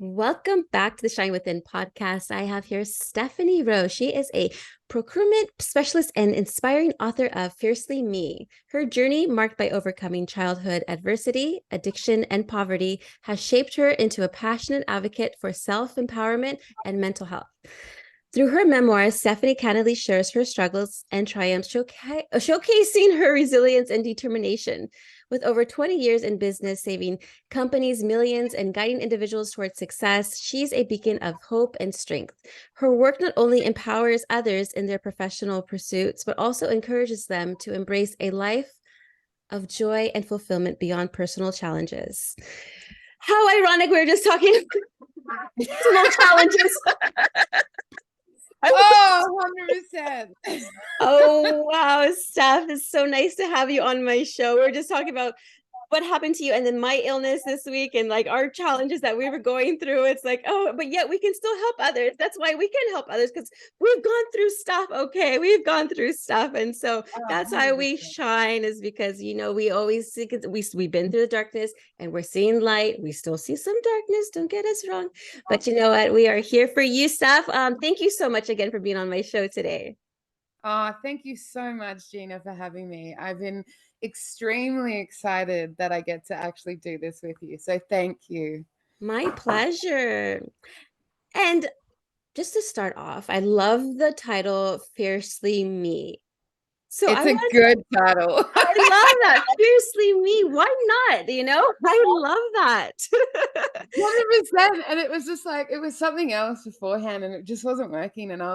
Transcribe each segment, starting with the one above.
Welcome back to the Shine Within podcast. I have here Stephanie Rowe. She is a procurement specialist and inspiring author of Fiercely Me. Her journey, marked by overcoming childhood adversity, addiction, and poverty, has shaped her into a passionate advocate for self-empowerment and mental health. Through her memoir, Stephanie candidly shares her struggles and triumphs, showcasing her resilience and determination. With over 20 years in business, saving companies millions and guiding individuals towards success, she's a beacon of hope and strength. Her work not only empowers others in their professional pursuits, but also encourages them to embrace a life of joy and fulfillment beyond personal challenges. How ironic, we were just talking about personal challenges. Oh, 100%. Oh, wow, Steph, it's so nice to have you on my show. We're just talking about what happened to you and then my illness this week and like our challenges that we were going through. It's like, oh, but yet we can still help others. That's why we can help others, because we've gone through stuff. Okay, we've gone through stuff. And so that's why we 100%. shine, is because, we always see, we've been through the darkness and we're seeing light. We still see some darkness, don't get us wrong, but you know what, we are here for you, Steph. Thank you so much again for being on my show today. Oh, thank you so much, Gina, for having me. I've been extremely excited that I get to actually do this with you. So thank you. My pleasure. And just to start off, I love the title Fiercely Me. So It's a good title. I love that. Fiercely Me. Why not? I love that. 100%. And it was just like, it was something else beforehand and it just wasn't working. And I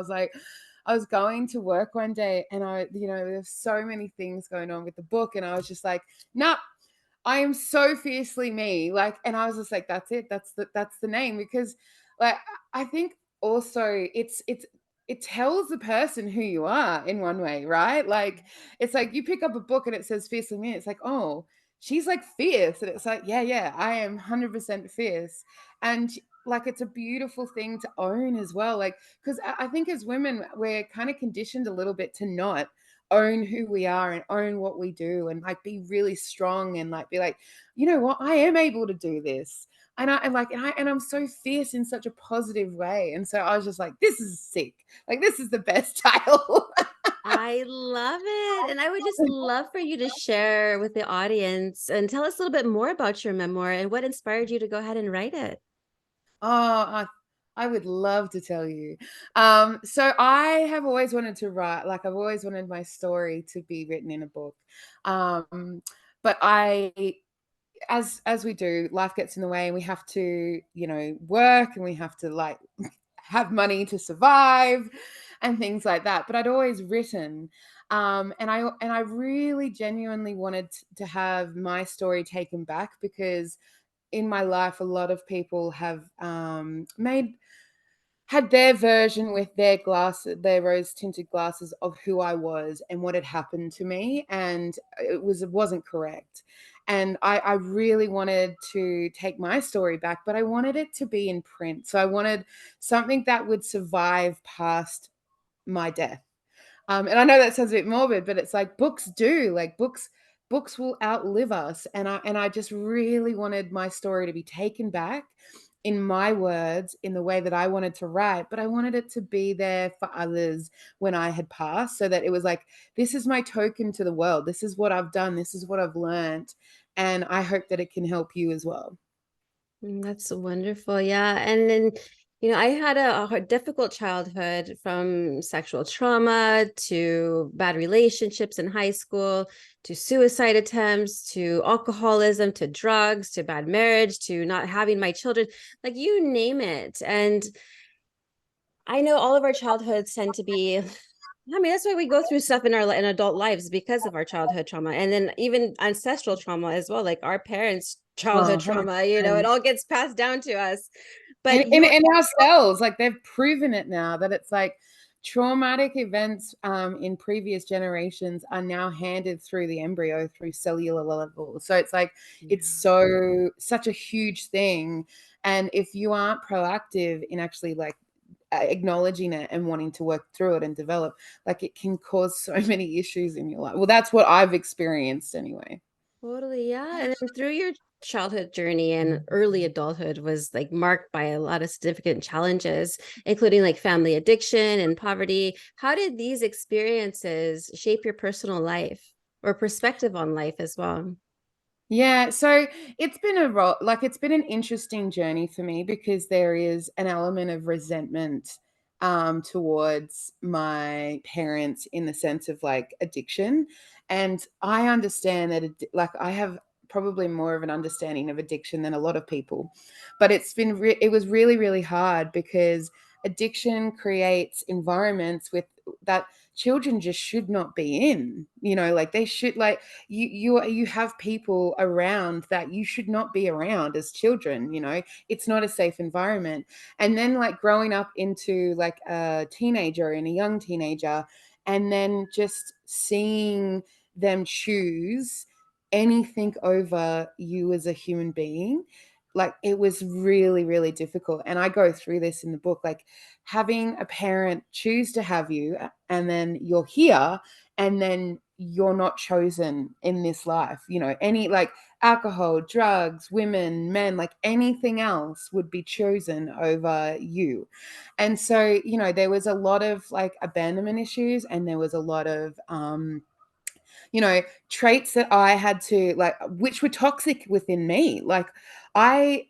was going to work one day and there's so many things going on with the book. And I was just like, nah, I am so fiercely me. Like, and I was just like, that's it. That's the name. Because like, I think also it tells the person who you are in one way, right? Like, it's like you pick up a book and it says fiercely me. It's like, oh, she's like fierce. And it's like, yeah, I am 100% fierce. And like, it's a beautiful thing to own as well. Like, because I think as women, we're kind of conditioned a little bit to not own who we are and own what we do and like be really strong and like be like, you know what, I am able to do this. And I'm so fierce in such a positive way. And so I was just like, this is sick. Like, this is the best title. I love it. And I would just love for you to share with the audience and tell us a little bit more about your memoir and what inspired you to go ahead and write it. Oh, I would love to tell you. So I have always wanted to write, like I've always wanted my story to be written in a book. But as we do, life gets in the way and we have to, work and we have to like have money to survive and things like that. But I'd always written. And I really genuinely wanted to have my story taken back because in my life, a lot of people have had their version with their rose tinted glasses of who I was and what had happened to me, and it wasn't correct. And I really wanted to take my story back, but I wanted it to be in print. So I wanted something that would survive past my death. And I know that sounds a bit morbid, but it's like books do. Like books will outlive us. And I just really wanted my story to be taken back in my words, in the way that I wanted to write, but I wanted it to be there for others when I had passed, so that it was like, this is my token to the world. This is what I've done. This is what I've learned. And I hope that it can help you as well. That's wonderful. Yeah. And then, I had a difficult childhood, from sexual trauma to bad relationships in high school to suicide attempts to alcoholism to drugs to bad marriage to not having my children, like you name it. And I know all of our childhoods tend to be, that's why we go through stuff in our in adult lives, because of our childhood trauma, and then even ancestral trauma as well, like our parents' Oh, childhood trauma, it 100%. all gets passed down to us. in, But in, you're in ourselves, like they've proven it now that it's like traumatic events in previous generations are now handed through the embryo through cellular level. So it's like it's such a huge thing. And if you aren't proactive in actually like acknowledging it and wanting to work through it and develop, like it can cause so many issues in your life. Well, that's what I've experienced anyway. totally, yeah. And then through your childhood journey and early adulthood was like marked by a lot of significant challenges, including like family addiction and poverty. How did these experiences shape your personal life or perspective on life as well? Yeah, so it's been an interesting journey for me because there is an element of resentment towards my parents in the sense of like addiction, and I understand that like I have probably more of an understanding of addiction than a lot of people, but it was really really hard because addiction creates environments with that children just should not be in, like they should like you have people around that you should not be around as children. It's not a safe environment. And then like growing up into like a teenager and a young teenager, and then just seeing them choose anything over you as a human being, like it was really really difficult. And I go through this in the book, like having a parent choose to have you, and then you're here, and then you're not chosen in this life. Any like alcohol, drugs, women, men, like anything else would be chosen over you. And so, there was a lot of like abandonment issues, and there was a lot of traits that I had to like, which were toxic within me. Like like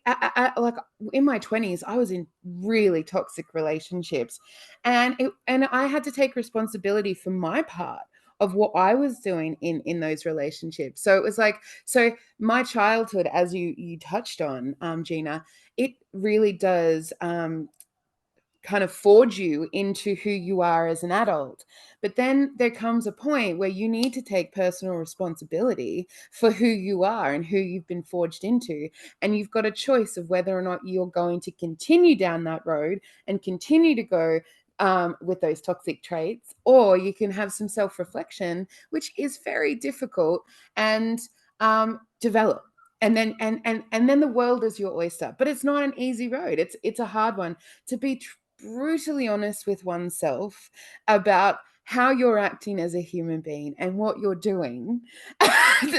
in my 20s, I was in really toxic relationships, and I had to take responsibility for my part of what I was doing in those relationships. So it was like, so my childhood, as you touched on, Gina, it really does kind of forge you into who you are as an adult. But then there comes a point where you need to take personal responsibility for who you are and who you've been forged into. And you've got a choice of whether or not you're going to continue down that road and continue to go with those toxic traits, or you can have some self reflection, which is very difficult, and develop. And then the world is your oyster, but it's not an easy road. It's a hard one to be brutally honest with oneself about how you're acting as a human being and what you're doing.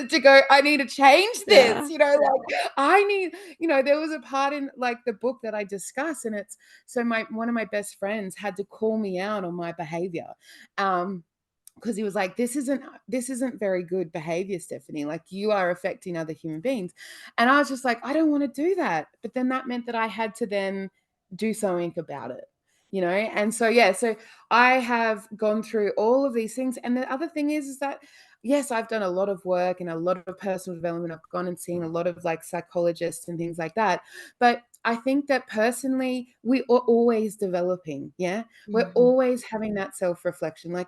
To go, I need to change this, Yeah. like I need, there was a part in like the book that I discuss, and it's so my one of my best friends had to call me out on my behavior. Because he was like, this isn't very good behavior, Stephanie, like you are affecting other human beings. And I was just like, I don't want to do that. But then that meant that I had to then do something about it. And so yeah, so I have gone through all of these things. And the other thing is that yes, I've done a lot of work and a lot of personal development. I've gone and seen a lot of like psychologists and things like that. But I think that personally, we are always developing. Yeah. We're Mhm. always having that self-reflection. Like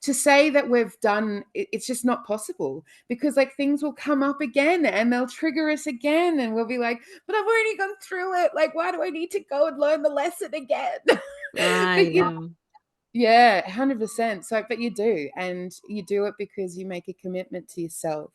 to say that we've done it's just not possible, because like things will come up again and they'll trigger us again, and we'll be like, but I've already gone through it, like why do I need to go and learn the lesson again? I But know. yeah, 100%. So, but you do, and you do it because you make a commitment to yourself,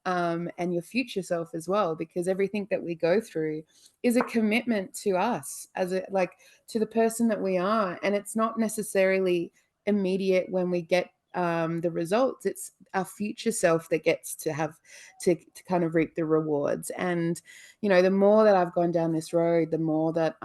and your future self as well, because everything that we go through is a commitment to us as a like to the person that we are, and it's not necessarily immediate when we get the results. It's our future self that gets to have to kind of reap the rewards. And the more that I've gone down this road, the more that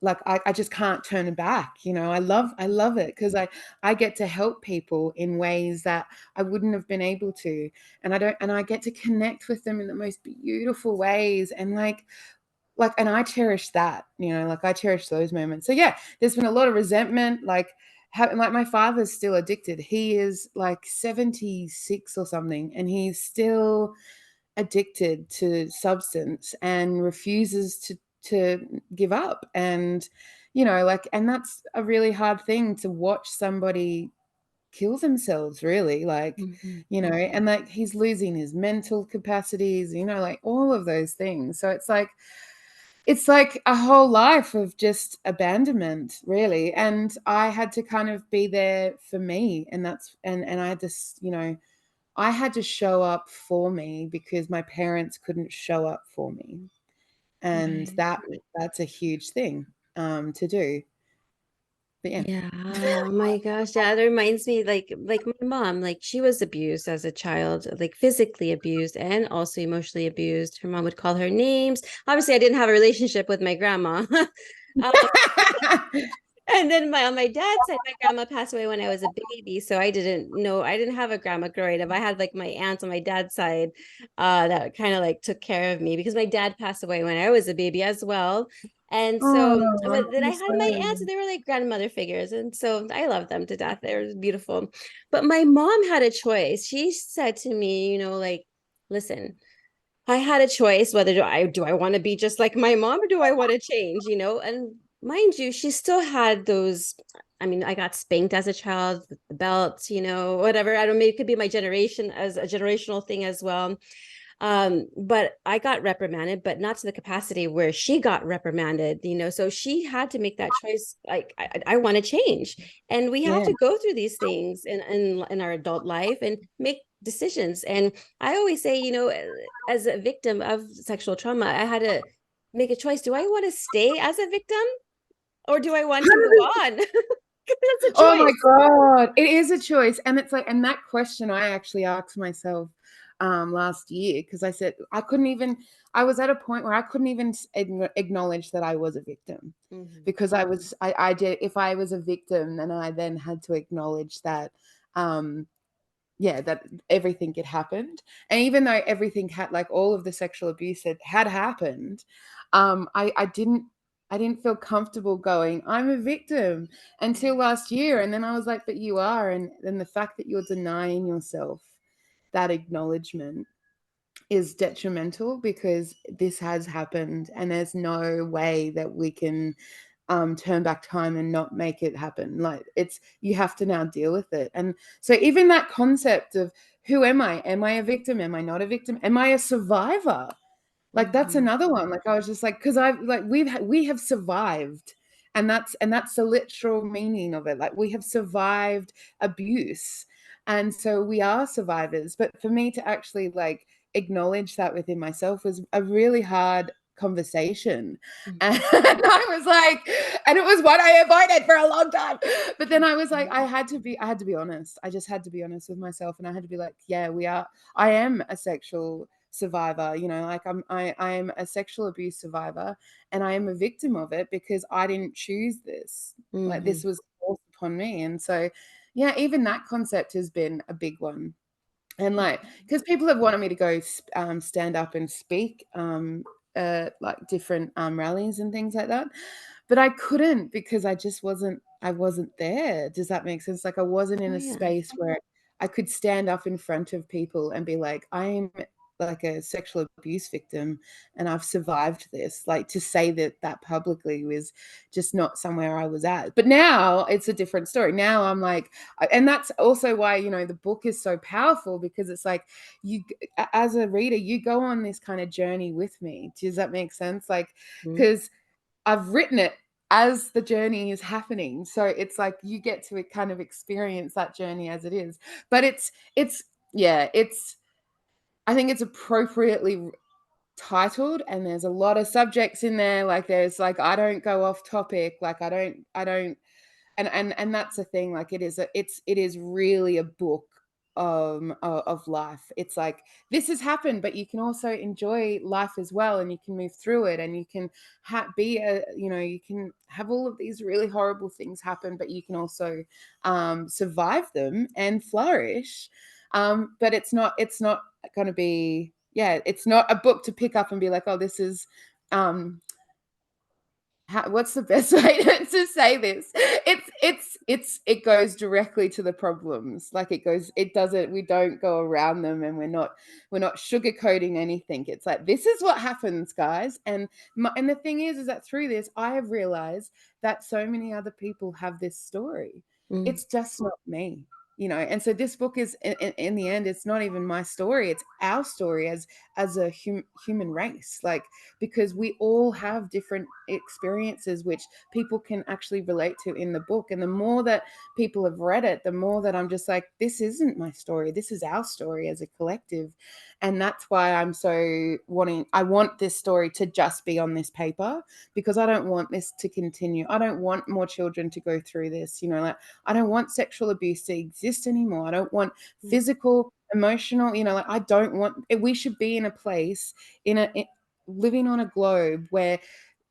like I just can't turn back. I love it because I get to help people in ways that I wouldn't have been able to, and I get to connect with them in the most beautiful ways, and and I cherish that. Like I cherish those moments. So yeah, there's been a lot of resentment, like my father's still addicted. He is like 76 or something, and he's still addicted to substance and refuses to give up. And and that's a really hard thing to watch somebody kill themselves, really, like, Mhm. and like he's losing his mental capacities, like all of those things. So it's like a whole life of just abandonment, really. And I had to kind of be there for me, and I had to I had to show up for me because my parents couldn't show up for me. And Right. that's a huge thing to do. But yeah. Yeah, oh my gosh. Yeah, that reminds me like my mom, like she was abused as a child, like physically abused and also emotionally abused. Her mom would call her names. Obviously, I didn't have a relationship with my grandma. Um, and then on my dad's side, my grandma passed away when I was a baby, so I didn't know I didn't have a grandma growing up. I had like my aunts on my dad's side, that kind of like took care of me because my dad passed away when I was a baby as well. And so, Oh, but then I I'm had my aunts, sorry. and they were like grandmother figures, and so I loved them to death. They were beautiful. But my mom had a choice. She said to me, like, listen, I had a choice whether do I want to be just like my mom or do I want to change, And mind you, she still had those. I mean, I got spanked as a child with the belt, whatever. I don't know, maybe it could be my generation as a generational thing as well. But I got reprimanded, but not to the capacity where she got reprimanded, so she had to make that choice. Like, I want to change, and we have Yeah. to go through these things in our adult life and make decisions. And I always say, as a victim of sexual trauma, I had to make a choice. Do I want to stay as a victim or do I want to move on? That's a Oh my choice. God. It is a choice. And it's like, and that question I actually asked myself last year, because I said I was at a point where I couldn't even acknowledge that I was a victim, Mhm. because I did, if I was a victim, then I then had to acknowledge that, um, yeah, that everything had happened. And even though everything had, like, all of the sexual abuse had happened, I didn't feel comfortable going, I'm a victim, until last year. And then I was like, but you are. And then the fact that you're denying yourself that acknowledgement is detrimental, because this has happened and there's no way that we can turn back time and not make it happen. Like, you have to now deal with it. And so even that concept of, who am I? Am I a victim? Am I not a victim? Am I a survivor? Like, that's Mhm. another one. Like, I was just like, because I've like we have survived, and that's the literal meaning of it. Like, we have survived abuse, and so we are survivors. But for me to actually, like, acknowledge that within myself was a really hard conversation. And Mhm. I was like, and it was what I avoided for a long time. But then I was like, I had to be honest. I just had to be honest with myself, and I had to be like, yeah, I am a sexual survivor, like, I am a sexual abuse survivor, and I am a victim of it because I didn't choose this. Like, this Mhm. was forced upon me. And so, yeah, even that concept has been a big one. And, like, because people have wanted me to go stand up and speak, like, different rallies and things like that, but I couldn't, because I wasn't there. Does that make sense? Like, I wasn't in Oh a yeah. space where I could stand up in front of people and be like, I am, like, a sexual abuse victim, and I've survived this. Like, to say that publicly was just not somewhere I was at. But now it's a different story. Now I'm like, and that's also why, the book is so powerful, because it's like, you, as a reader, you go on this kind of journey with me. Does that make sense? Like, Mhm. because I've written it as the journey is happening. So it's like, you get to kind of experience that journey as it is. But yeah, I think it's appropriately titled, and there's a lot of subjects in there. Like, there's, like, I don't go off topic. Like, I don't, and that's the thing. Like, it is really a book of life. It's like, this has happened, but you can also enjoy life as well, and you can move through it, and you can you can have all of these really horrible things happen, but you can also survive them and flourish. But it's not going to be, yeah, it's not a book to pick up and be like, oh, this is um what's the best way to say this? It goes directly to the problems. Like, it doesn't, we don't go around them, and we're not sugarcoating anything. It's like, this is what happens, guys. And the thing is that through this, I have realized that so many other people have this story. Mhm. It's just not me. And so this book is in the end, it's not even my story, it's our story as a human race, like, because we all have different experiences which people can actually relate to in the book. And the more that people have read it, the more that I'm just like, this isn't my story, this is our story as a collective. And that's why I want this story to just be on this paper, because I don't want this to continue. I don't want more children to go through this, like, I don't want sexual abuse to exist anymore. I don't want physical, emotional, like, I don't want we should be in a place living on a globe where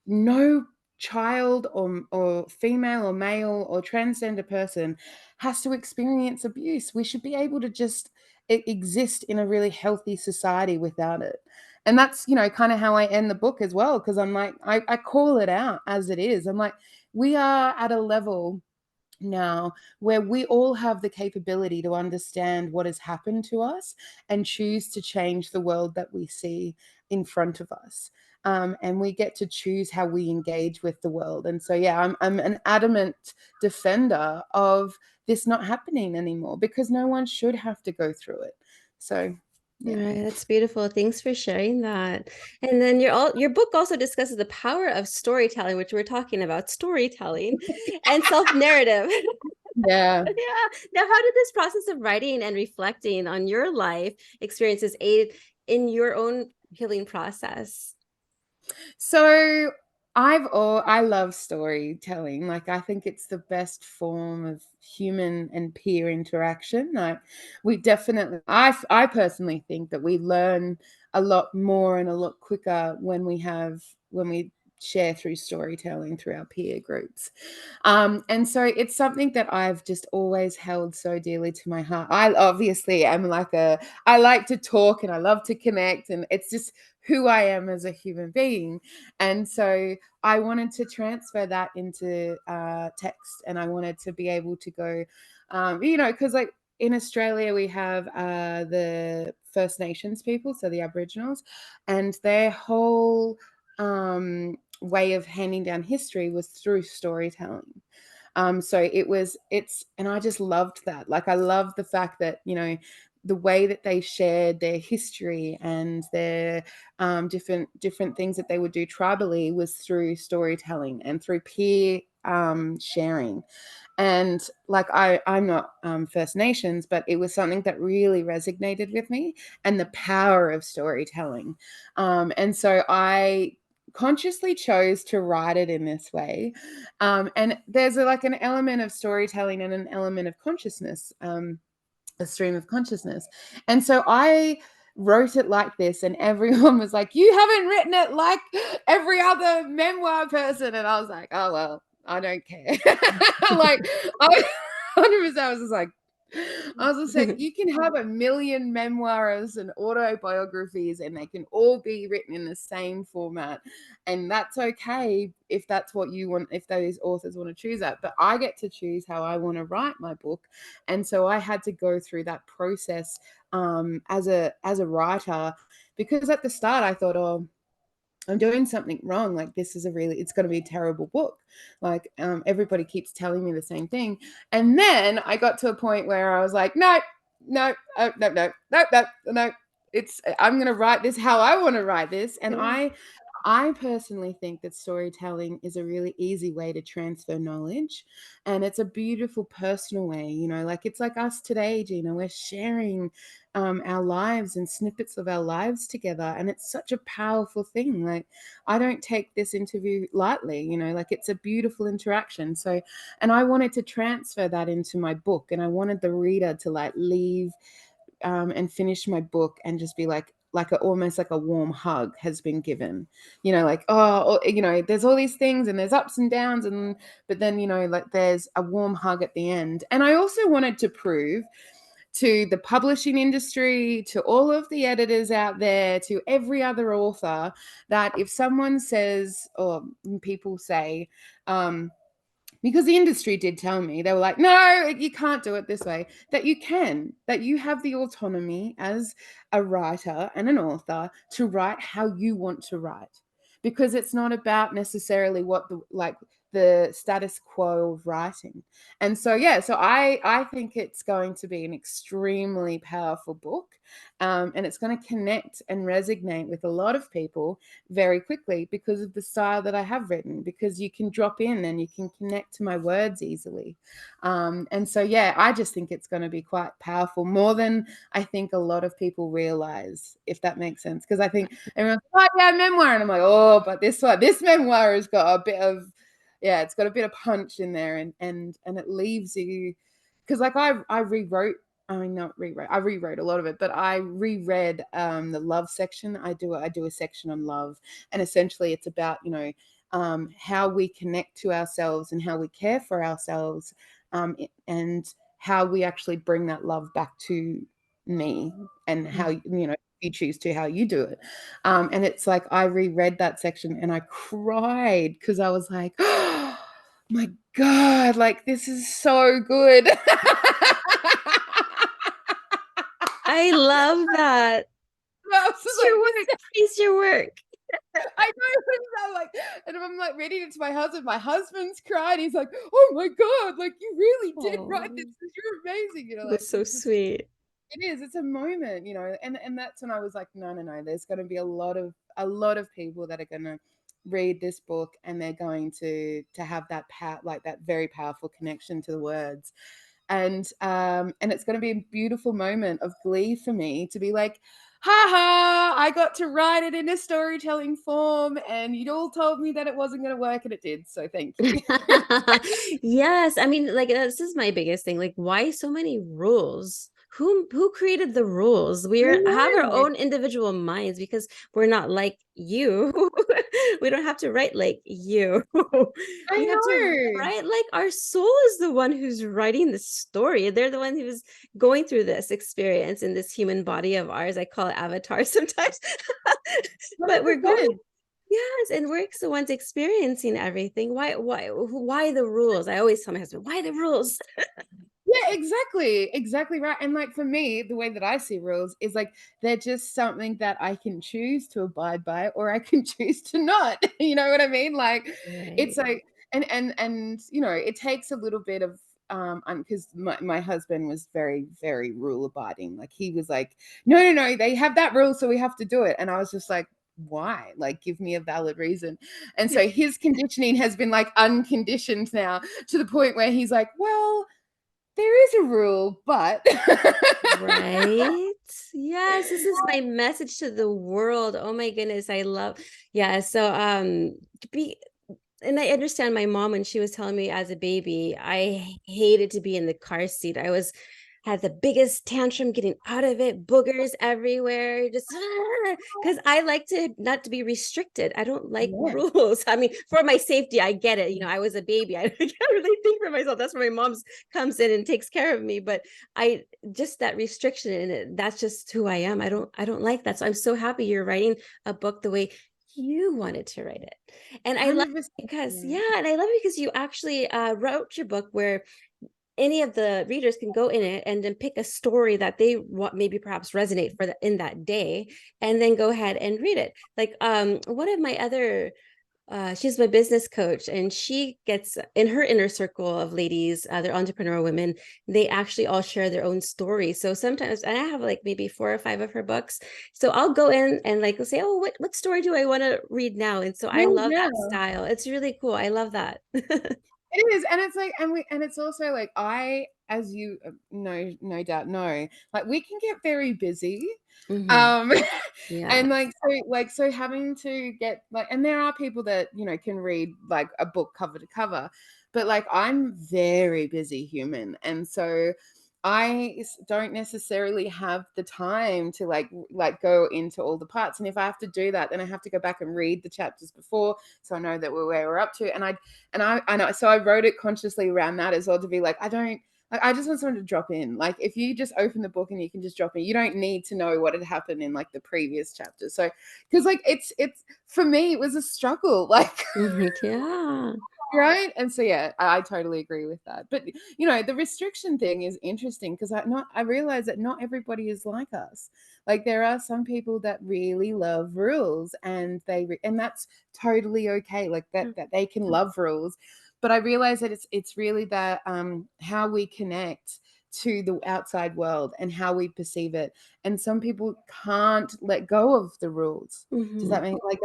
no child or female or male or transgender person has to experience abuse. We should be able to just exist in a really healthy society without it. And that's, kind of how I end the book as well, because I'm like, I call it out as it is. I'm like, we are at a level now where we all have the capability to understand what has happened to us and choose to change the world that we see in front of us. And we get to choose how we engage with the world. And so, yeah, I'm an adamant defender of this not happening anymore, because no one should have to go through it. So, yeah. Right, that's beautiful. Thanks for sharing that. And then your book also discusses the power of storytelling, which we're talking about, storytelling and self-narrative. Yeah. Yeah. Now, how did this process of writing and reflecting on your life experiences aid in your own healing process? So I love storytelling. Like, I think it's the best form of human and peer interaction. Like, I personally think that we learn a lot more and a lot quicker when we share through storytelling through our peer groups. And so it's something that I've just always held so dearly to my heart. I obviously am I like to talk and I love to connect, and it's just who I am as a human being. And so I wanted to transfer that into text, and I wanted to be able to go, because, like, in Australia, we have the First Nations people, so the Aboriginals, and their whole way of handing down history was through storytelling. So and I just loved that. Like, I love the fact that, the way that they shared their history and their different things that they would do tribally was through storytelling and through peer sharing. And, like, I'm not First Nations, but it was something that really resonated with me, and the power of storytelling. And so I consciously chose to write it in this way. And there's like an element of storytelling and an element of consciousness, a stream of consciousness. And so I wrote it like this, and everyone was like, you haven't written it like every other memoir person. And I was like, oh, well, I don't care. Like, I 100%, I was just like, you can have a million memoirs and autobiographies, and they can all be written in the same format. And that's okay if that's what you want, if those authors want to choose that. But I get to choose how I want to write my book. And so I had to go through that process as a writer, because at the start I thought, oh, I'm doing something wrong. Like, it's going to be a terrible book. Like, everybody keeps telling me the same thing. And then I got to a point where I was like, no, no, no, no, no, no, no. I'm going to write this how I want to write this. And I personally think that storytelling is a really easy way to transfer knowledge, and it's a beautiful personal way, like, it's like us today, Gina, we're sharing our lives and snippets of our lives together, and it's such a powerful thing. Like, I don't take this interview lightly, like, it's a beautiful interaction. So, and I wanted to transfer that into my book, and I wanted the reader to, like, leave and finish my book and just be like almost like a warm hug has been given, like, oh, there's all these things and there's ups and downs, but then, like, there's a warm hug at the end. And I also wanted to prove to the publishing industry, to all of the editors out there, to every other author, that if someone says, or people say, because the industry did tell me, they were like, no, you can't do it this way, that you have the autonomy as a writer and an author to write how you want to write, because it's not about necessarily what the status quo of writing. And so, yeah, so I think it's going to be an extremely powerful book. And it's going to connect and resonate with a lot of people very quickly because of the style that I have written, because you can drop in and you can connect to my words easily. And so, yeah, I just think it's going to be quite powerful, more than I think a lot of people realize, if that makes sense. Because I think everyone's like, oh, yeah, memoir. And I'm like, oh, but this memoir has got a bit of, yeah, it's got a bit of punch in there, and it leaves you, because like I rewrote, I mean, not rewrote, I rewrote a lot of it, but I reread the love section. I do a section on love, and essentially it's about, how we connect to ourselves and how we care for ourselves, and how we actually bring that love back to me, and how, you choose to, how you do it. And it's like, I reread that section and I cried because I was like, oh my God, like this is so good. I love that. I was just It's your work. like, It's your work. I know, and I'm like, and I'm like reading it to my husband. My husband's cried. He's like, "Oh my God, like you really did write this. Oh, You're amazing." Like that's so it's just, sweet. it is. It's a moment, and that's when I was like, no, no, no. There's going to be a lot of people that are going to read this book, and they're going to have that like that very powerful connection to the words, and it's going to be a beautiful moment of glee for me to be like, ha ha, I got to write it in a storytelling form, and you all told me that it wasn't going to work, and it did. So thank you. Yes, I mean, like this is my biggest thing. Like, why so many rules? Who created the rules? We I have our know. own individual minds because we're not like you. We don't have to write like you. I We have to know. write like our soul is the one who's writing the story. They're the one who's going through this experience in this human body of ours. I call it avatar sometimes. But we're going 100%. Yes, and we're the ones experiencing everything. Why the rules? I always tell my husband, why the rules? Yeah, exactly right. And like for me, the way that I see rules is like they're just something that I can choose to abide by, or I can choose to not. You know what I mean? Like it's Right. like, and it takes a little bit of because my husband was very, very rule abiding. Like he was like, no, no, no, they have that rule, so we have to do it. And I was just like, why? Like give me a valid reason. And so his conditioning has been like unconditioned now, to the point where he's like, well, there is a rule, but Right. Yes, this is my message to the world. Oh my goodness, I love. Yeah, so be and I understand my mom when she was telling me as a baby, I hated to be in the car seat. I was had the biggest tantrum getting out of it, boogers everywhere, just because I like to not to be restricted. I don't like yeah, rules. I mean, for my safety, I get it. I was a baby. I can't really think for myself. That's where my mom's comes in and takes care of me. But I just that restriction in it, that's just who I am. I don't like that. So I'm so happy you're writing a book the way you wanted to write it. And I love 100%. because Yeah. yeah, and I love it because you actually wrote your book where any of the readers can go in it and then pick a story that they want, maybe perhaps resonate for in that day, and then go ahead and read it. Like one of my other she's my business coach, and she gets in her inner circle of ladies, they're entrepreneur women. They actually all share their own stories. So sometimes, and I have like maybe 4 or 5 of her books. So I'll go in and like say, oh, what story do I want to read now? And so I Yeah, love that yeah. style. It's really cool. I love that. It is, and it's like, and it's also like as you know, no doubt know, like we can get very busy, Hmm. um, Yeah. and so having to get like, and there are people that can read like a book cover to cover, but like I'm very busy human, and so don't necessarily have the time to like go into all the parts. And if I have to do that, then I have to go back and read the chapters before, so I know that where we're up to. And I know, so I wrote it consciously around that as well, to be like, I just want someone to drop in. Like if you just open the book and you can just drop in, you don't need to know what had happened in like the previous chapter. So because like it's for me it was a struggle, like Yeah. right. And so yeah, I totally agree with that. But the restriction thing is interesting, because I realize that not everybody is like us. Like there are some people that really love rules, and and that's totally okay. Like that they can love rules. But I realize that it's really that how we connect to the outside world and how we perceive it. And some people can't let go of the rules. Does that Mhm. mean like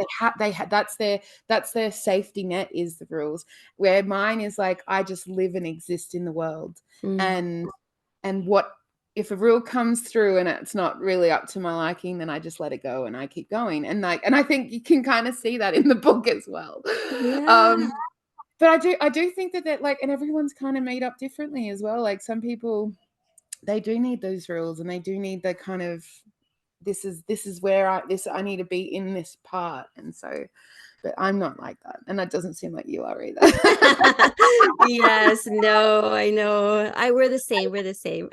that's their safety net is the rules, where mine is like I just live and exist in the world. Mm. And what if a rule comes through and it's not really up to my liking, then I just let it go and I keep going. And I think you can kind of see that in the book as well. Yeah. But I do think that like, and everyone's kind of made up differently as well. Like some people, they do need those rules, and they do need the kind of this is where I need to be in this part. And so, but I'm not like that, and that doesn't seem like you are either. Yes, no, I know. We're the same. We're the same.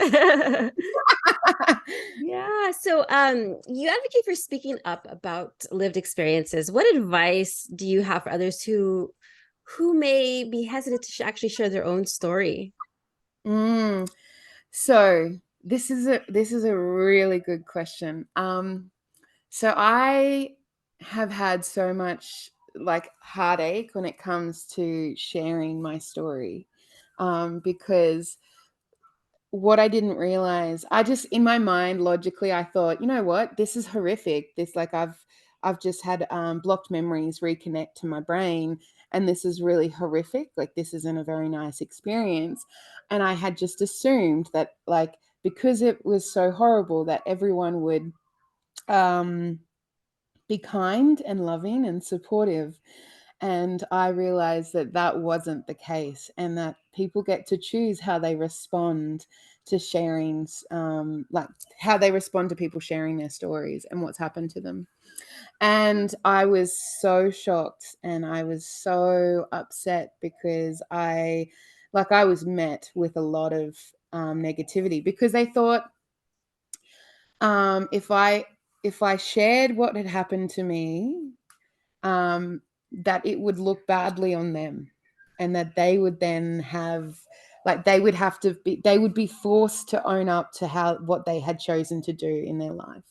Yeah. So, you advocate for speaking up about lived experiences. What advice do you have for others who may be hesitant to actually share their own story? Mm. So this is a really good question. So I have had so much like heartache when it comes to sharing my story, because what I didn't realize, I just in my mind logically I thought, you know what, this is horrific. This like I've just had blocked memories reconnect to my brain, and this is really horrific. Like this isn't a very nice experience, and I had just assumed that like because it was so horrible that everyone would um, be kind and loving and supportive. And I realized that that wasn't the case, and that people get to choose how they respond to sharing, like how they respond to people sharing their stories and what's happened to them. And I was so shocked and I was so upset because I was met with a lot of negativity because they thought if I shared what had happened to me, that it would look badly on them, and that they would then have like they would be forced to own up to how what they had chosen to do in their life,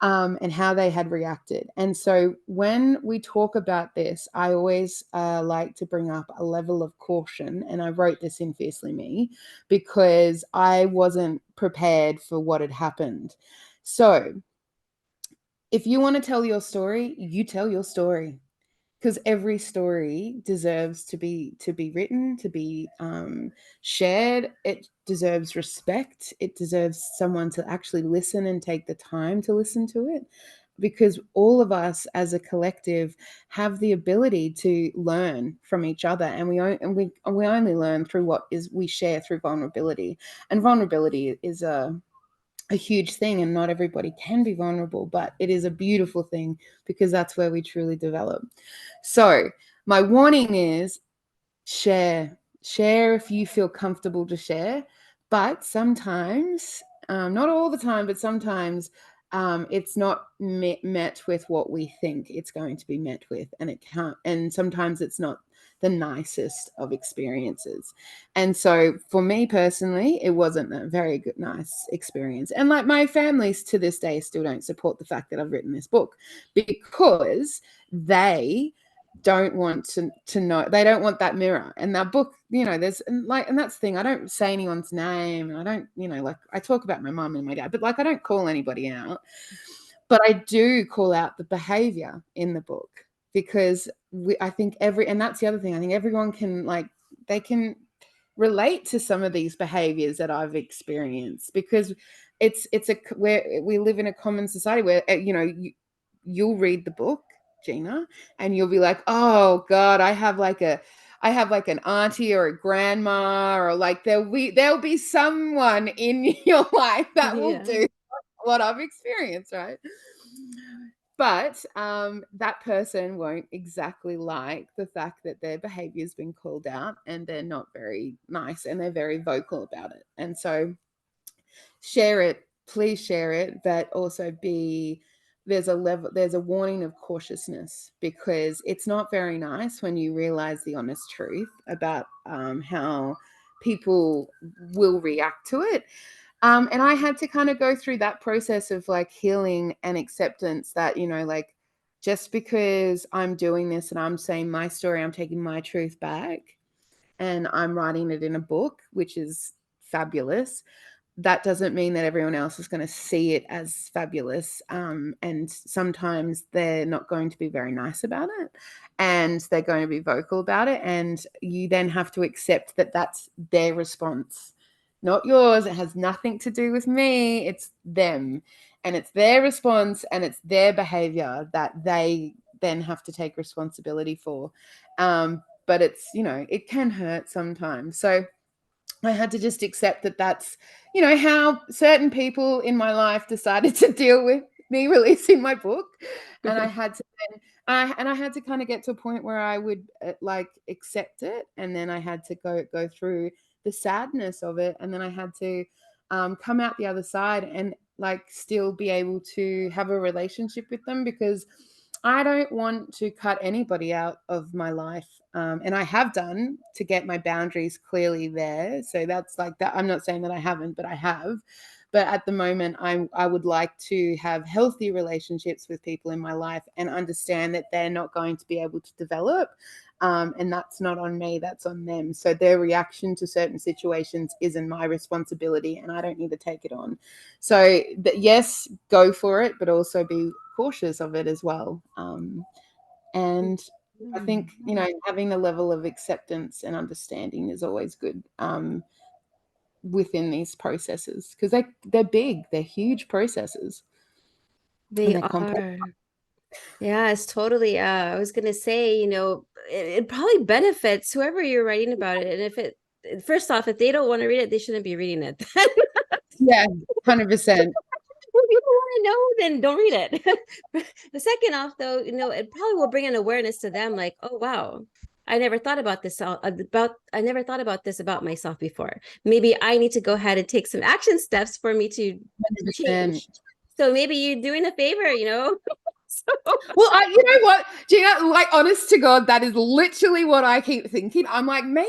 and how they had reacted. And so when we talk about this, I always like to bring up a level of caution. And I wrote this in Fiercely Me because I wasn't prepared for what had happened. So if you want to tell your story, you tell your story, because every story deserves to be written, to be shared. It deserves respect. It deserves someone to actually listen and take the time to listen to it, because all of us as a collective have the ability to learn from each other, and we only learn through what is we share through vulnerability. And vulnerability is a huge thing, and not everybody can be vulnerable, but it is a beautiful thing because that's where we truly develop. So my warning is share if you feel comfortable to share, but sometimes, not all the time, but sometimes it's not met with what we think it's going to be met with, and it can't, and sometimes it's not the nicest of experiences. And so for me personally, it wasn't a very good nice experience, and like my families to this day still don't support the fact that I've written this book, because they don't want to know, they don't want that mirror. And that book, there's and that's the thing, I don't say anyone's name, and I don't, like I talk about my mum and my dad, but like I don't call anybody out. But I do call out the behavior in the book, because I think and that's the other thing, I think everyone can they can relate to some of these behaviors that I've experienced, because it's a where we live in a common society where you'll read the book, Gina, and you'll be like, oh God, I have like an auntie or a grandma, or like there'll be someone in your life that will Yeah. do what I've experienced, right? But that person won't exactly like the fact that their behavior has been called out, and they're not very nice, and they're very vocal about it. And so share it, please share it, but also there's a warning of cautiousness, because it's not very nice when you realize the honest truth about how people will react to it. And I had to kind of go through that process of like healing and acceptance that, like, just because I'm doing this and I'm saying my story, I'm taking my truth back and I'm writing it in a book, which is fabulous. That doesn't mean that everyone else is going to see it as fabulous. And sometimes they're not going to be very nice about it, and they're going to be vocal about it. And you then have to accept that that's their response, not yours. It has nothing to do with me. It's them. And it's their response and it's their behavior that they then have to take responsibility for. But it's, it can hurt sometimes. So I had to just accept that that's, how certain people in my life decided to deal with me releasing my book. And I had to then, I had to kind of get to a point where I would like accept it. And then I had to go through the sadness of it. And then I had to come out the other side and like still be able to have a relationship with them, because I don't want to cut anybody out of my life. And I have done to get my boundaries clearly there. So that's like that. I'm not saying that I haven't, but I have. But at the moment, I would like to have healthy relationships with people in my life and understand that they're not going to be able to develop. And that's not on me, that's on them. So their reaction to certain situations isn't my responsibility, and I don't need to take it on. So yes, go for it, but also be cautious of it as well. And I think, having a level of acceptance and understanding is always good within these processes, because they're big, they're huge processes, and They they're complex. are. Yeah, it's totally. I was gonna say, it probably benefits whoever you're writing about it. And first off, if they don't want to read it, they shouldn't be reading it. Yeah, 100%. If you don't want to know, then don't read it. The second off, though, it probably will bring an awareness to them, like, oh wow, I never thought about this I never thought about this about myself before. Maybe I need to go ahead and take some action steps for me to 100%. change. So maybe you're doing a favor. So Well, you know what, Gina? Like, honest to God, that is literally what I keep thinking. I'm like, maybe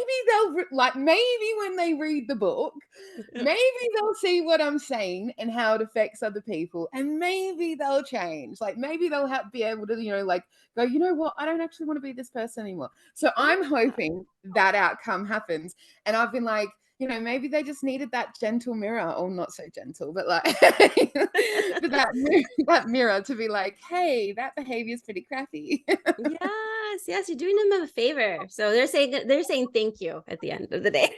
maybe when they read the book, maybe they'll see what I'm saying and how it affects other people, and maybe they'll change. Like, maybe they'll be able to, like, go, you know what? I don't actually want to be this person anymore. So I'm hoping that outcome happens. And I've been like, maybe they just needed that gentle mirror, or not so gentle, but like, but that mirror to be like, hey, that behavior is pretty crappy. yes, you're doing them a favor. So they're saying thank you at the end of the day.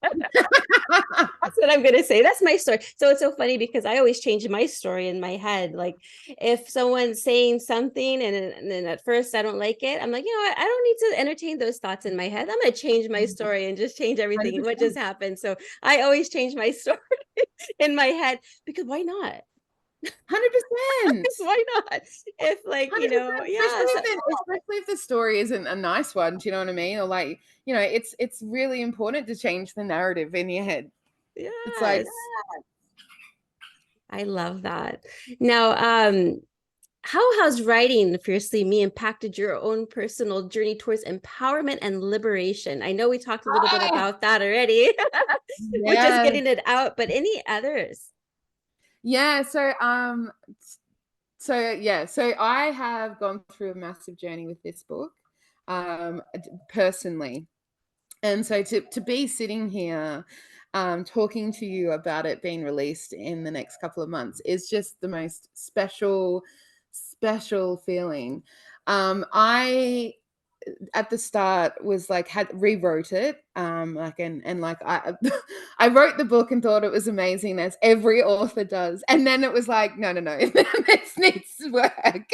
That's what I'm gonna say. That's my story. So it's so funny because I always change my story in my head. Like if someone's saying something and then at first I don't like it, I'm like, what? I don't need to entertain those thoughts in my head. I'm gonna change my story and just change everything what just happened. So I always change my story in my head because why not? 100%. Why not? If like, 100%, yeah. So, especially if the story isn't a nice one, do you know what I mean? Or like, it's really important to change the narrative in your head. It's like, yes. I love that. Now, how has writing Fiercely Me impacted your own personal journey towards empowerment and liberation? I know we talked a little bit about that already. We're just yeah, getting it out, but any others? yeah. So I have gone through a massive journey with this book, personally. And so to be sitting here talking to you about it being released in the next couple of months is just the most special feeling. I at the start was like had rewrote it like and like I I wrote the book and thought it was amazing, as every author does, and then it was like no this needs work.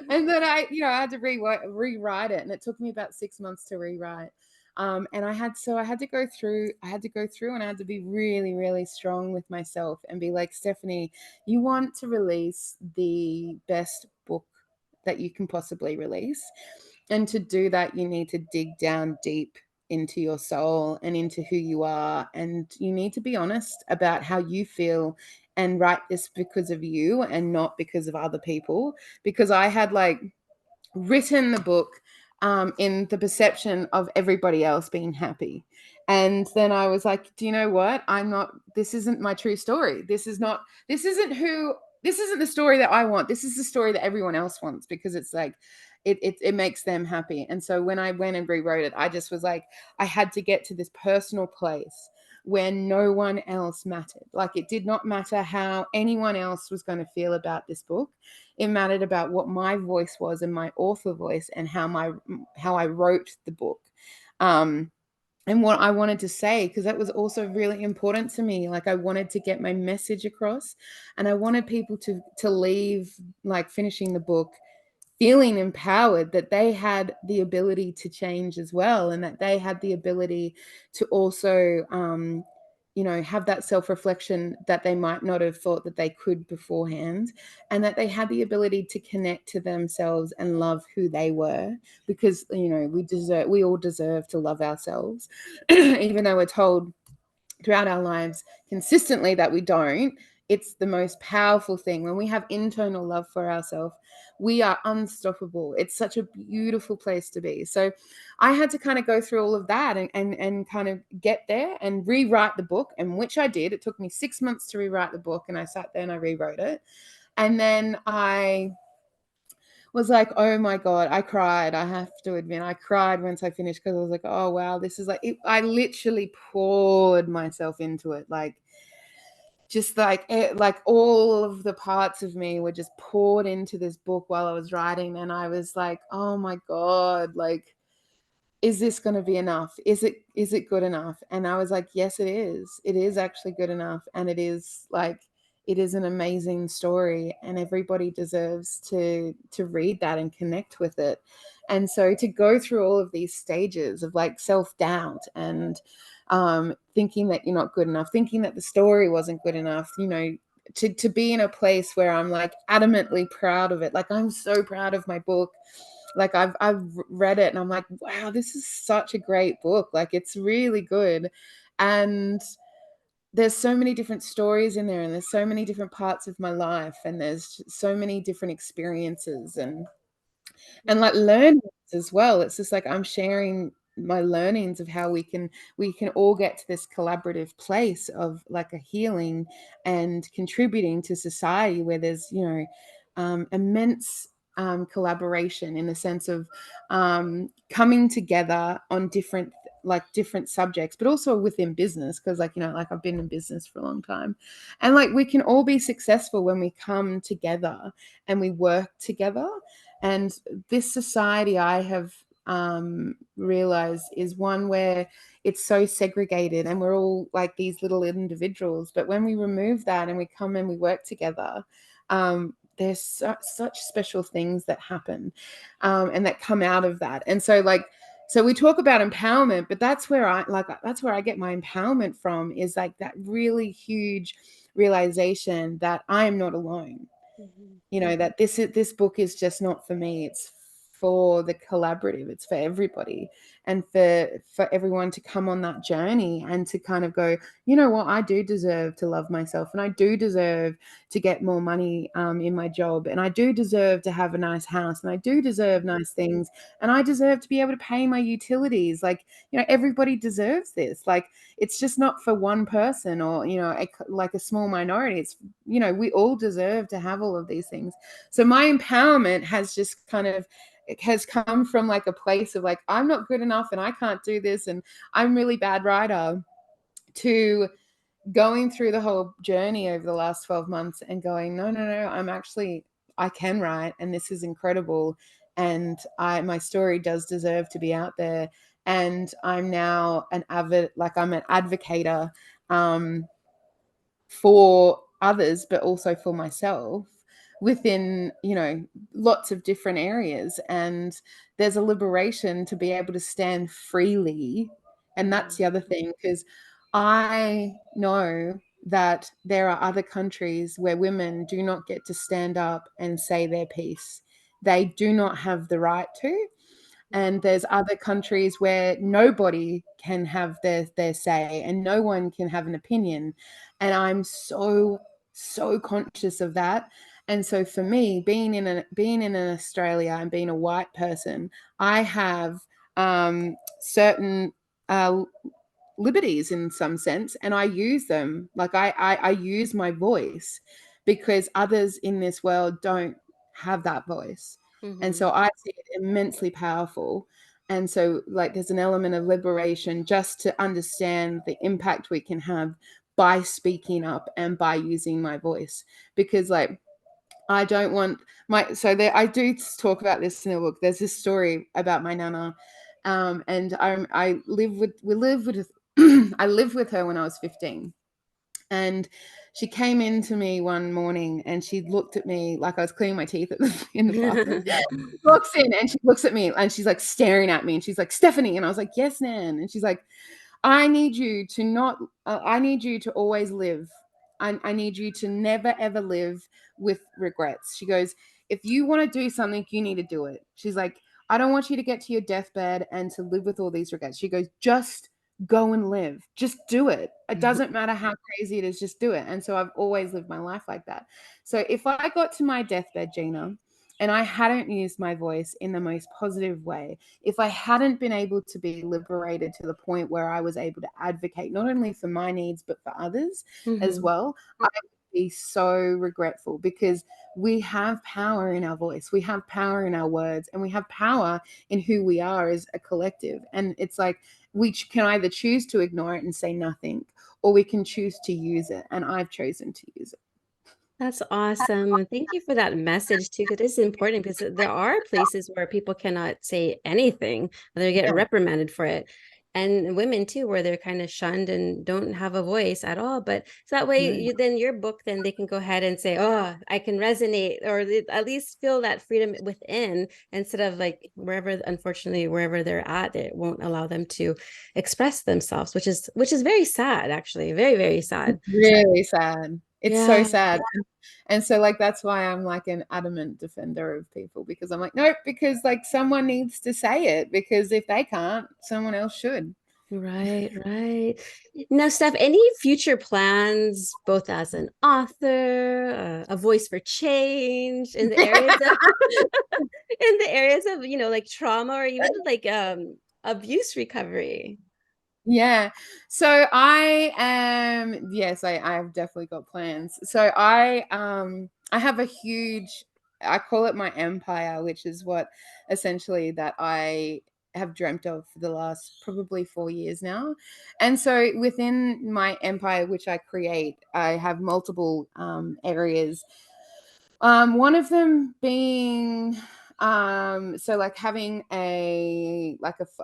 And then I had to rewrite it, and it took me about 6 months to rewrite. And I had to go through and I had to be really, really strong with myself and be like, Stephanie, you want to release the best book that you can possibly release. And to do that, you need to dig down deep into your soul and into who you are. And you need to be honest about how you feel and write this because of you and not because of other people. Because I had like written the book in the perception of everybody else being happy. And then I was like, do you know what? This isn't my true story. This isn't the story that I want. This is the story that everyone else wants, because it's like, it makes them happy. And so when I went and rewrote it, I just was like, I had to get to this personal place where no one else mattered. Like, it did not matter how anyone else was going to feel about this book. It mattered about what my voice was and my author voice, and how I wrote the book. And what I wanted to say, because that was also really important to me. Like, I wanted to get my message across, and I wanted people to leave, like, finishing the book feeling empowered, that they had the ability to change as well, and that they had the ability to also have that self-reflection that they might not have thought that they could beforehand, and that they had the ability to connect to themselves and love who they were, because we all deserve to love ourselves, even though we're told throughout our lives consistently that we don't. It's the most powerful thing. When we have internal love for ourselves, we are unstoppable. It's such a beautiful place to be. So I had to kind of go through all of that, and kind of get there and rewrite the book, and which I did. It took me 6 months to rewrite the book, and I sat there and I rewrote it. And then I was like, oh my God, I cried. I have to admit, I cried once I finished, because I was like, oh wow, this is like, I literally poured myself into it. Like, just like all of the parts of me were just poured into this book while I was writing. And I was like, oh my God, like, is this going to be enough? Is it good enough? And I was like, yes, it is. It is actually good enough. And it is an amazing story, and everybody deserves to read that and connect with it. And so to go through all of these stages of like self-doubt, and thinking that you're not good enough, thinking that the story wasn't good enough, to be in a place where I'm like adamantly proud of it. Like, I'm so proud of my book. Like, I've read it and I'm like, wow, this is such a great book. Like, it's really good. And there's so many different stories in there, and there's so many different parts of my life, and there's so many different experiences, and like learnings as well. It's just like, I'm sharing my learnings of how we can all get to this collaborative place of like a healing and contributing to society, where there's immense collaboration, in the sense of coming together on different subjects, but also within business, because like I've been in business for a long time, and like we can all be successful when we come together and we work together. And this society, I have realized, is one where it's so segregated, and we're all like these little individuals. But when we remove that and we come and we work together, there's such special things that happen, and that come out of that. And so we talk about empowerment, but that's where I get my empowerment from, is like that really huge realization that I am not alone. That this book is just not for me. It's for the collaborative. It's for everybody, and for everyone to come on that journey, and to kind of go, you know what, I do deserve to love myself, and I do deserve to get more money in my job, and I do deserve to have a nice house, and I do deserve nice things, and I deserve to be able to pay my utilities. Like, everybody deserves this. Like, it's just not for one person, or like a small minority. It's we all deserve to have all of these things. So my empowerment has just kind of, it has come from like a place of like, I'm not good enough and I can't do this and I'm really bad writer, to going through the whole journey over the last 12 months and going, no, no, no, I can write, and this is incredible, and my story does deserve to be out there. And I'm now I'm an advocator for others, but also for myself, within lots of different areas. And there's a liberation to be able to stand freely. And that's the other thing, because I know that there are other countries where women do not get to stand up and say their piece. They do not have the right to. And there's other countries where nobody can have their say, and no one can have an opinion. And I'm so conscious of that. And so for me, being in an Australia and being a white person, I have certain uh, liberties in some sense, and I use them. Like I use my voice because others in this world don't have that voice. And Mm-hmm. so I see it immensely powerful. And so like there's an element of liberation just to understand the impact we can have by speaking up and by using my voice. Because like I don't want my so there I do talk about this in the book. There's this story about my nana, and I live with we live with I lived with her when I was 15, and she came into me one morning and she looked at me like I was cleaning my teeth in the bathroom. Walks in and she looks at me and she's like staring at me and she's like, Stephanie, and I was like, yes, Nan, and she's like, I need you to not, I need you to always live. I need you to never, ever live with regrets. She goes, if you want to do something, you need to do it. She's like, I don't want you to get to your deathbed and to live with all these regrets. She goes, just go and live. Just do it. It doesn't matter how crazy it is, just do it. And so I've always lived my life like that. So if I got to my deathbed, Gina, and I hadn't used my voice in the most positive way, if I hadn't been able to be liberated to the point where I was able to advocate not only for my needs but for others as Mm-hmm. well, I would be so regretful, because we have power in our voice, we have power in our words, and we have power in who we are as a collective. And it's like we can either choose to ignore it and say nothing, or we can choose to use it. And I've chosen to use it. That's awesome. And thank you for that message too, because it's important because there are places where people cannot say anything, they get Yeah. reprimanded for it. And women too, where they're kind of shunned and don't have a voice at all. But so that way No. you then your book, then they can go ahead and say, oh, I can resonate, or at least feel that freedom within, instead of like wherever, unfortunately, wherever they're at, it won't allow them to express themselves, which is very sad, actually. Very, very sad. Really sad. It's so Yeah. sad. And so like that's why I'm like an adamant defender of people, because I'm like, nope, because like someone needs to say it, because if they can't, someone else should. Right, right. Now, Steph, any future plans, both as an author, a voice for change in the areas of in the areas of, like trauma or even like abuse recovery? Yeah. So I am, yes, I have definitely got plans. So I have a huge, I call it my empire, which is what essentially that I have dreamt of for the last probably 4 years now. And so within my empire, which I create, I have multiple areas, one of them being so like having a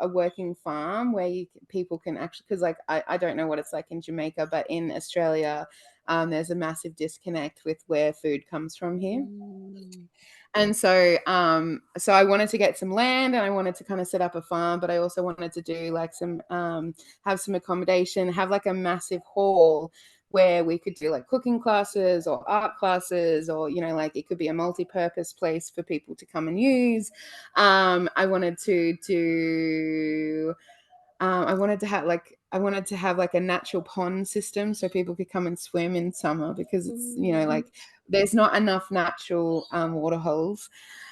working farm where people can actually, because like I don't know what it's like in Jamaica, but in Australia, there's a massive disconnect with where food comes from here. Mm. And so I wanted to get some land and I wanted to kind of set up a farm, but I also wanted to do like some have some accommodation, have like a massive hall where we could do like cooking classes or art classes, or like it could be a multi-purpose place for people to come and use. I wanted to do I wanted to have like a natural pond system so people could come and swim in summer, because it's Mm. like there's not enough natural water holes.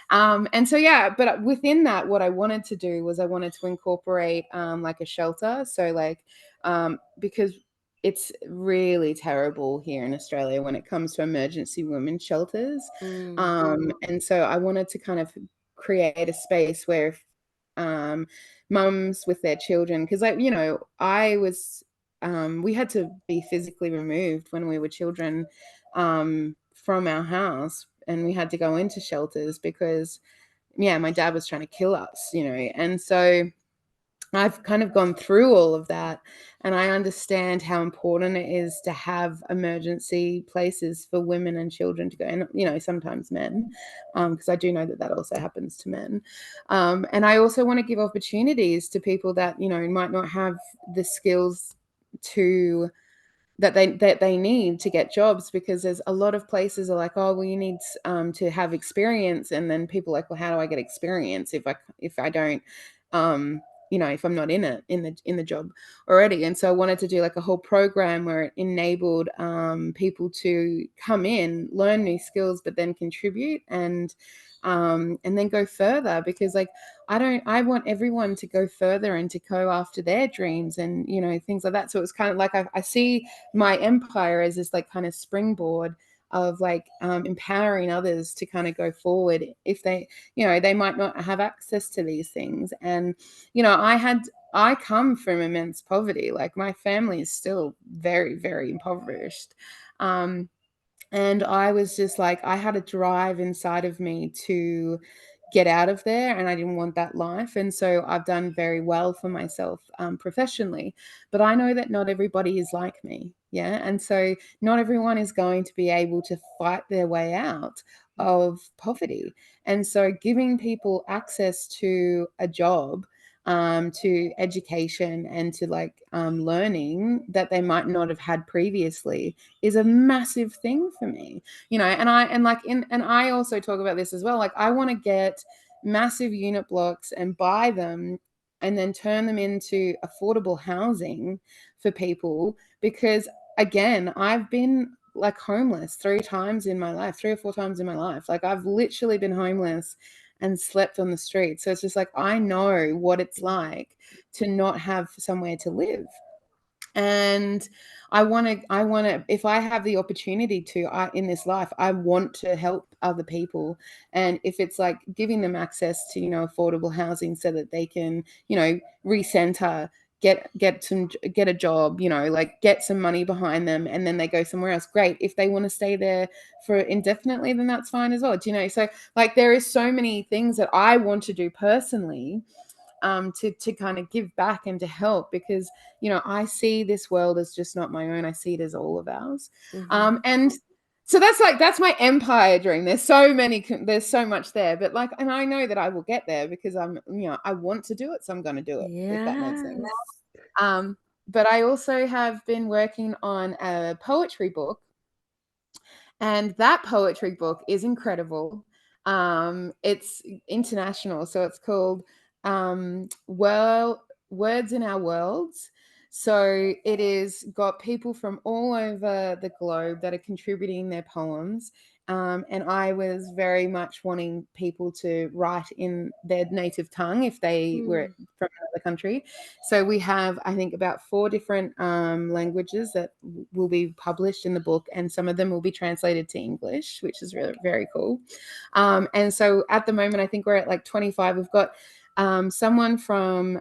And so yeah, but within that, what I wanted to do was I wanted to incorporate like a shelter. So like because it's really terrible here in Australia when it comes to emergency women's shelters. Mm. And so I wanted to kind of create a space where if, mums with their children, because like I was we had to be physically removed when we were children from our house, and we had to go into shelters because yeah, my dad was trying to kill us, and so I've kind of gone through all of that, and I understand how important it is to have emergency places for women and children to go, and sometimes men, because I do know that that also happens to men. And I also want to give opportunities to people that might not have the skills to that they need to get jobs, because there's a lot of places are like, oh well, you need to have experience, and then people are like, well, how do I get experience if I don't if I'm not in it, in the job already. And so I wanted to do like a whole program where it enabled people to come in, learn new skills, but then contribute and then go further, because like I want everyone to go further and to go after their dreams and things like that. So it's kind of like I see my empire as this like kind of springboard of like empowering others to kind of go forward if they they might not have access to these things. And I come from immense poverty. Like my family is still very, very impoverished. And I was just like, I had a drive inside of me to get out of there, and I didn't want that life. And so I've done very well for myself professionally. But I know that not everybody is like me. Yeah. And so not everyone is going to be able to fight their way out of poverty. And so giving people access to a job, to education, and to like learning that they might not have had previously is a massive thing for me. And I also talk about this as well. Like I want to get massive unit blocks and buy them and then turn them into affordable housing for people, because again, I've been like homeless 3 times in my life, 3 or 4 times in my life. Like I've literally been homeless and slept on the street. So it's just like I know what it's like to not have somewhere to live. And I want to if I have the opportunity to in this life, I want to help other people. And if it's like giving them access to affordable housing so that they can recenter, get a job, like get some money behind them, and then they go somewhere else, great. If they want to stay there for indefinitely, then that's fine as well. So like there is so many things that I want to do personally, to kind of give back and to help, because I see this world as just not my own. I see it as all of ours. Mm-hmm. And so that's my empire dream. There's so much there, but like, and I know that I will get there because I want to do it, so I'm going to do it, if that makes sense. Yes. But I also have been working on a poetry book, and that poetry book is incredible. It's international, so it's called Words in Our Worlds. So it is got people from all over the globe that are contributing their poems. And I was very much wanting people to write in their native tongue if they were Mm. from another country. So we have, I think, about 4 different languages that will be published in the book, and some of them will be translated to English, which is really very cool. And so at the moment, I think we're at like 25. We've got someone from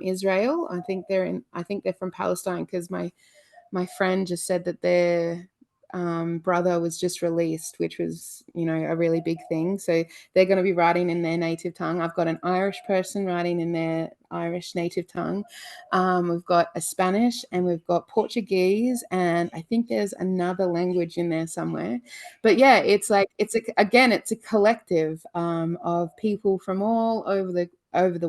Israel. I think they're from Palestine, because my friend just said that their brother was just released, which was, a really big thing. So they're going to be writing in their native tongue. I've got an Irish person writing in their Irish native tongue. We've got a Spanish, and we've got Portuguese, and I think there's another language in there somewhere. But yeah, it's like it's a collective of people from all over the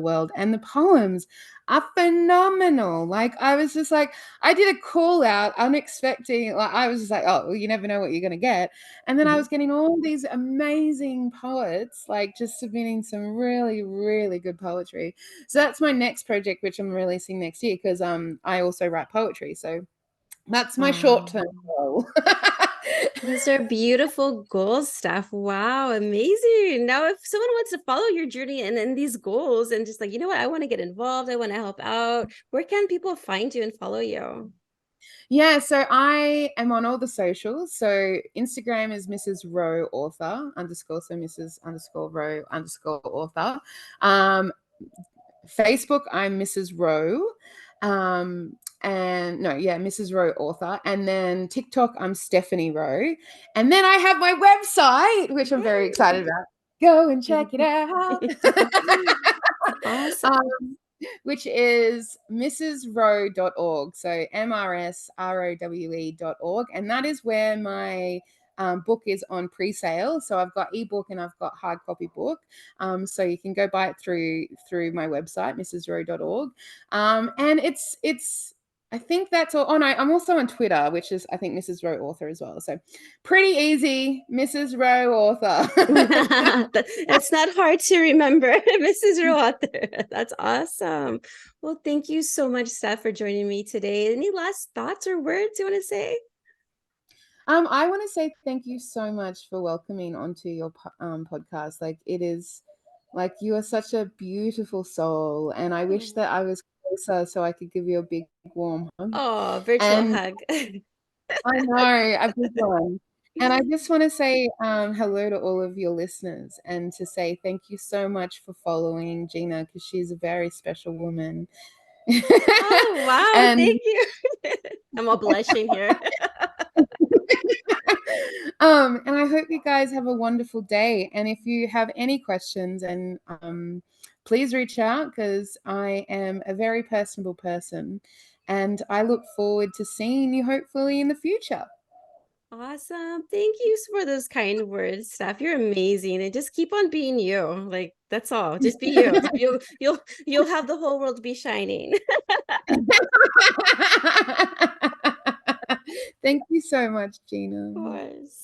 world, and the poems are phenomenal. Like I was just like, I did a call out unexpected. Like I was just like, oh, well, you never know what you're gonna get. And then I was getting all these amazing poets, like just submitting some really, really good poetry. So that's my next project, which I'm releasing next year, because I also write poetry. So that's my Wow. short-term goal. Those are beautiful goals, Steph. Wow, amazing. Now, if someone wants to follow your journey and these goals and just like, you know what, I want to get involved, I want to help out, where can people find you and follow you? Yeah, so I am on all the socials. So Instagram is Mrs. Rowe author underscore, so Mrs. underscore Rowe underscore author. Facebook, I'm Mrs. Rowe. And no, yeah, Mrs. Rowe author. And then TikTok, I'm Stephanie Rowe. And then I have my website, which I'm very excited about. Go and check it out. Awesome. Which is mrsrowe.org. So mrsrowe.org. And that is where my book is on pre-sale. So I've got ebook and I've got hard copy book. So you can go buy it through my website, mrsrowe.org. And it's I think that's all. Oh no, I'm also on Twitter, which is I think Mrs. Rowe Author as well. So pretty easy, Mrs. Rowe Author. It's not hard to remember, Mrs. Rowater. That's awesome. Well, thank you so much, Steph, for joining me today. Any last thoughts or words you want to say? I want to say thank you so much for welcoming onto your podcast. Like it is, like you are such a beautiful soul, and I wish that I was closer so I could give you a big warm hug. Oh, virtual And hug. I know, a big one. And I just want to say hello to all of your listeners and to say thank you so much for following Gina because she's a very special woman. Oh, wow. And Thank you. I'm all blushing here. and I hope you guys have a wonderful day. And if you have any questions, and please reach out because I am a very personable person, and I look forward to seeing you hopefully in the future. Awesome. Thank you for those kind words, Steph. You're amazing. And just keep on being you. Like that's all. Just be you. You'll have the whole world be shining. Thank you so much, Of Gina. course.